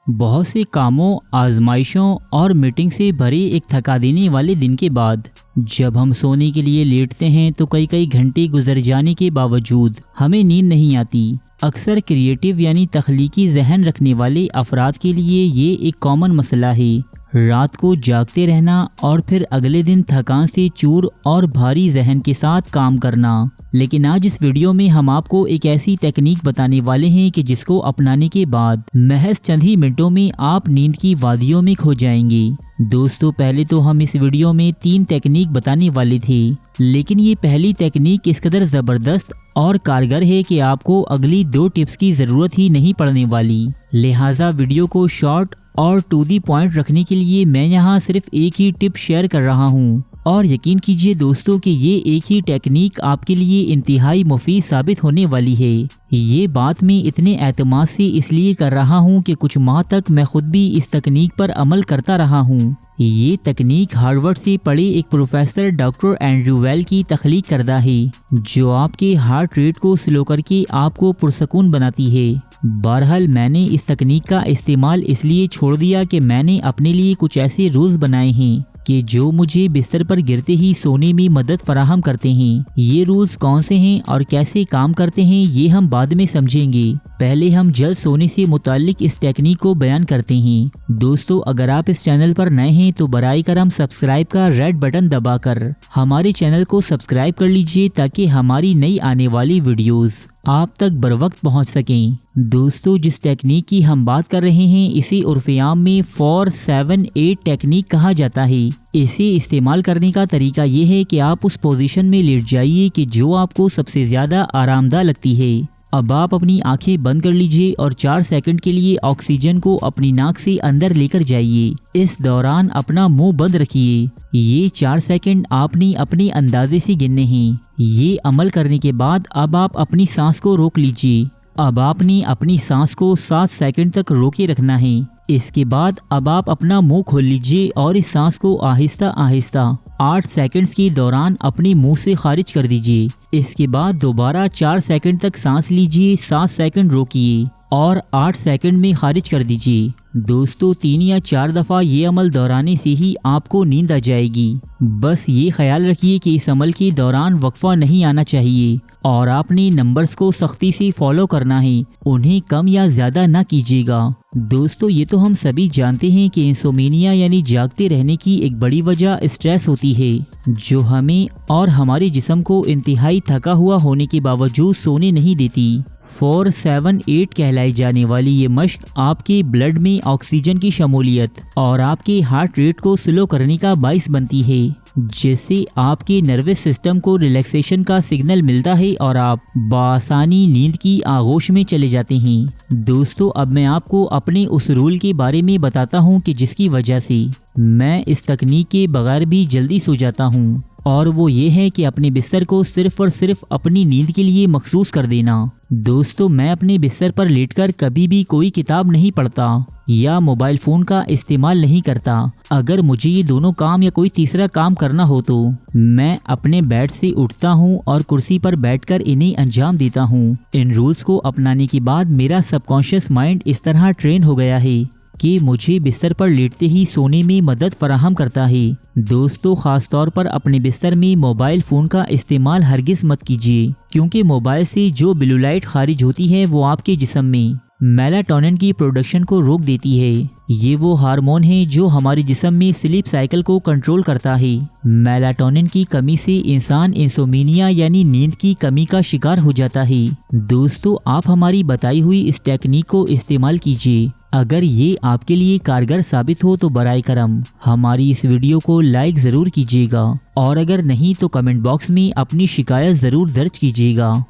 बहुत से कामों, आजमाइशों और मीटिंग से भरे एक थका देने वाले दिन के बाद जब हम सोने के लिए लेटते हैं तो कई कई घंटे गुजर जाने के बावजूद हमें नींद नहीं आती। अक्सर क्रिएटिव यानी तख्लीकी जहन रखने वाले अफराद के लिए ये एक कॉमन मसला है, रात को जागते रहना और फिर अगले दिन थकान से चूर और भारी जहन के साथ काम करना। लेकिन आज इस वीडियो में हम आपको एक ऐसी टेक्निक बताने वाले हैं कि जिसको अपनाने के बाद महज चंद ही मिनटों में आप नींद की वादियों में खो जाएंगे। दोस्तों, पहले तो हम इस वीडियो में 3 टेक्निक बताने वाले थे, लेकिन ये पहली टेक्निक इस कदर ज़बरदस्त और कारगर है कि आपको अगली 2 टिप्स की ज़रूरत ही नहीं पड़ने वाली। लिहाजा वीडियो को शॉर्ट और टू दी पॉइंट रखने के लिए मैं यहाँ सिर्फ एक ही टिप शेयर कर रहा हूँ और यकीन कीजिए दोस्तों कि ये एक ही टेक्निक आपके लिए इंतहाई मुफीद साबित होने वाली है। ये बात मैं इतने एतमाद से इसलिए कर रहा हूँ कि कुछ माह तक मैं खुद भी इस तकनीक पर अमल करता रहा हूँ। ये तकनीक हार्वर्ड से पढ़े एक प्रोफेसर डॉक्टर एंड्रयू वेल की तख्लीक करदा है, जो आपके हार्ट रेट को स्लो करके आपको पुरसकून बनाती है। बहरहाल मैंने इस तकनीक का इस्तेमाल इसलिए छोड़ दिया कि मैंने अपने लिए कुछ ऐसे रूल्स बनाए हैं कि जो मुझे बिस्तर पर गिरते ही सोने में मदद फराहम करते हैं। ये रूल्स कौन से हैं और कैसे काम करते हैं ये हम बाद में समझेंगे। पहले हम जल्द सोने से मुताल्लिक इस टेक्निक को बयान करते हैं। दोस्तों, अगर आप इस चैनल पर नए हैं तो बराए करम सब्सक्राइब का रेड बटन दबाकर हमारे चैनल को सब्सक्राइब कर लीजिए ताकि हमारी नई आने वाली वीडियोस आप तक बर वक्त पहुँच सकें। दोस्तों, जिस टेक्निक की हम बात कर रहे हैं इसे उर्फ़-ए-आम में 4-7-8 टेक्निक कहा जाता है। इसे इस्तेमाल करने का तरीका ये है कि आप उस पोजीशन में लेट जाइए कि जो आपको सबसे ज़्यादा आरामदाह लगती है। अब आप अपनी आंखें बंद कर लीजिए और 4 सेकंड के लिए ऑक्सीजन को अपनी नाक से अंदर लेकर जाइए। इस दौरान अपना मुंह बंद रखिए। ये 4 सेकंड आपने अपने अंदाजे से गिनने हैं। ये अमल करने के बाद अब आप अपनी सांस को रोक लीजिए। अब आपने अपनी सांस को 7 सेकंड तक रोके रखना है। इसके बाद अब आप अपना मुंह खोल लीजिए और इस सांस को आहिस्ता आहिस्ता 8 सेकंड्स के दौरान अपने मुंह से खारिज कर दीजिए। इसके बाद दोबारा 4 सेकंड तक सांस लीजिए, 7 सेकंड रोकिए और 8 सेकंड में खारिज कर दीजिए। दोस्तों, 3 या 4 दफ़ा ये अमल दोहराने से ही आपको नींद आ जाएगी। बस ये ख्याल रखिए कि इस अमल के दौरान वक्फा नहीं आना चाहिए और आपने नंबर्स को सख्ती से फॉलो करना है, उन्हें कम या ज़्यादा ना कीजिएगा। दोस्तों, ये तो हम सभी जानते हैं कि इंसोमेनिया यानी जागते रहने की एक बड़ी वजह स्ट्रेस होती है, जो हमें और हमारे जिस्म को इंतहाई थका हुआ होने के बावजूद सोने नहीं देती। 4-7-8 कहलाई जाने वाली ये मश्क आपके ब्लड में ऑक्सीजन की शमूलियत और आपके हार्ट रेट को स्लो करने का बाइस बनती है, जिससे आपके नर्वस सिस्टम को रिलैक्सेशन का सिग्नल मिलता है और आप बासानी नींद की आगोश में चले जाते हैं। दोस्तों, अब मैं आपको अपने उस रूल के बारे में बताता हूँ कि जिसकी वजह से मैं इस तकनीक के बगैर भी जल्दी सो जाता हूँ, और वो ये है कि अपने बिस्तर को सिर्फ और सिर्फ अपनी नींद के लिए मखसूस कर देना। दोस्तों, मैं अपने बिस्तर पर लेटकर कभी भी कोई किताब नहीं पढ़ता या मोबाइल फ़ोन का इस्तेमाल नहीं करता। अगर मुझे ये दोनों काम या कोई तीसरा काम करना हो तो मैं अपने बेड से उठता हूँ और कुर्सी पर बैठकर इन्हें अंजाम देता हूँ। इन रूल्स को अपनाने के बाद मेरा सबकॉन्शियस माइंड इस तरह ट्रेन हो गया है कि मुझे बिस्तर पर लेटते ही सोने में मदद फराहम करता है। दोस्तों, ख़ास तौर पर अपने बिस्तर में मोबाइल फ़ोन का इस्तेमाल हरगिज़ मत कीजिए, क्योंकि मोबाइल से जो ब्लू लाइट खारिज होती है वो आपके जिस्म में मेलाटोनिन की प्रोडक्शन को रोक देती है। ये वो हार्मोन है जो हमारे जिस्म में स्लीप साइकिल को कंट्रोल करता है। मेलाटोनिन की कमी से इंसान इंसोमेनिया यानी नींद की कमी का शिकार हो जाता है। दोस्तों, आप हमारी बताई हुई इस टेक्निक को इस्तेमाल कीजिए। अगर ये आपके लिए कारगर साबित हो तो बराए करम हमारी इस वीडियो को लाइक ज़रूर कीजिएगा और अगर नहीं तो कमेंट बॉक्स में अपनी शिकायत ज़रूर दर्ज कीजिएगा।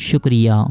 शुक्रिया।